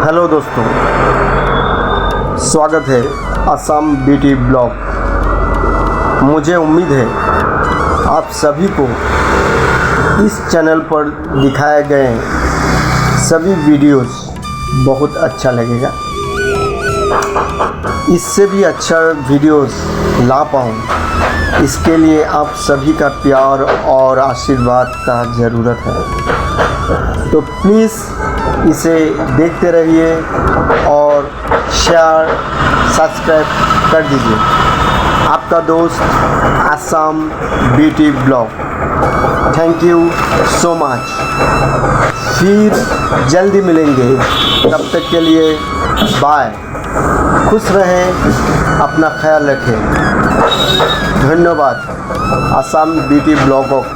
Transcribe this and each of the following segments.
Hello दोस्तों, स्वागत है असम ब्यूटी ब्लॉग। मुझे उम्मीद है आप सभी को इस चैनल पर दिखाए गए सभी वीडियोस बहुत अच्छा लगेगा। इससे भी अच्छा वीडियोस ला पाऊँ, इसके लिए आप सभी का प्यार और आशीर्वाद का ज़रूरत है। तो प्लीज़ इसे देखते रहिए और शेयर सब्सक्राइब कर दीजिए। आपका दोस्त Assam beauty blog. Thank you so much. फिर जल्दी मिलेंगे, तब तक के लिए बाय। खुश रहें, अपना ख्याल रखें। ধন্যবাদ আসাম বিউটি ব্লগক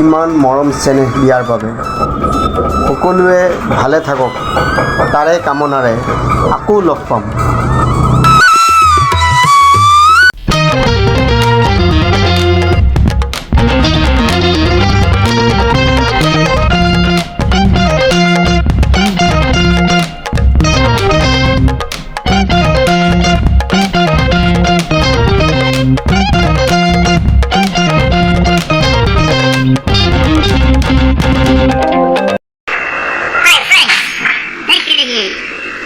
ইমান মৰম চেনেহ দিয়াৰ বাবে। সকলোৱে ভালে থাকক, তাৰে কামনাৰে আকৌ লগ পাম।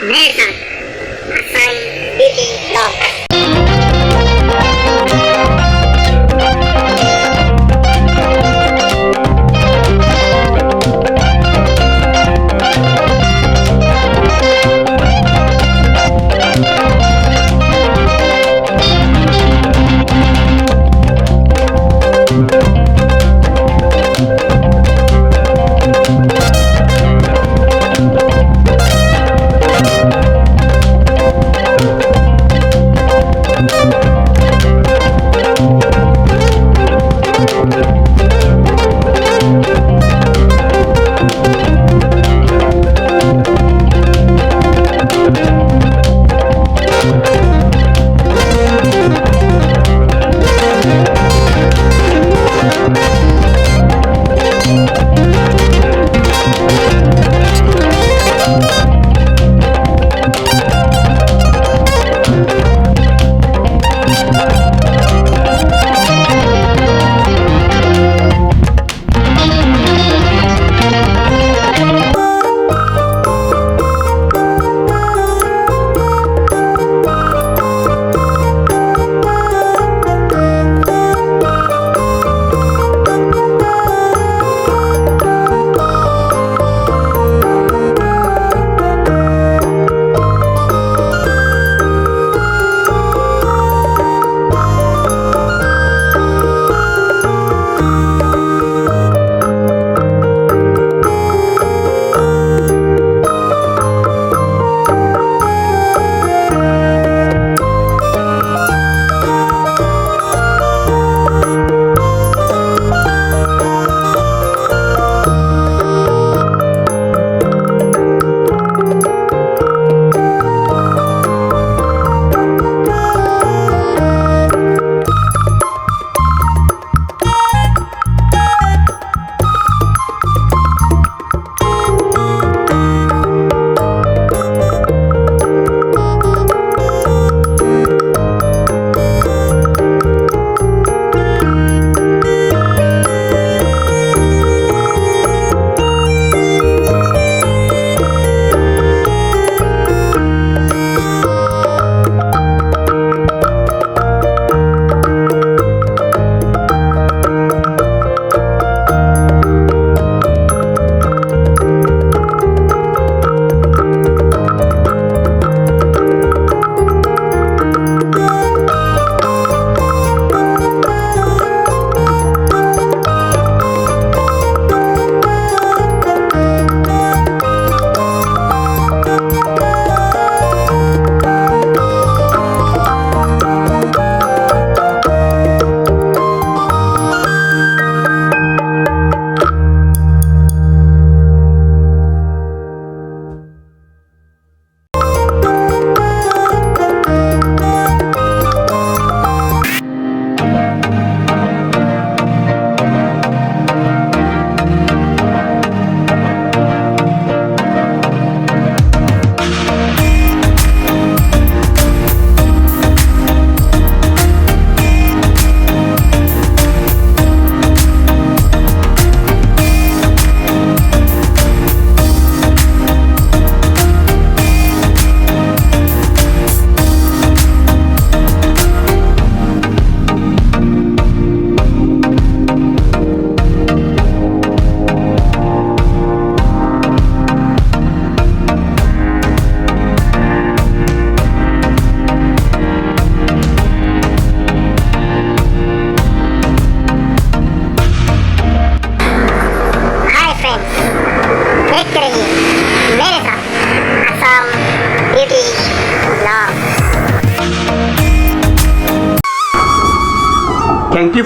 मेरे साथ Assam beauty blog.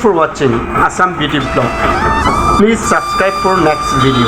for watching Assam Beauty Vlog. Please subscribe for next video.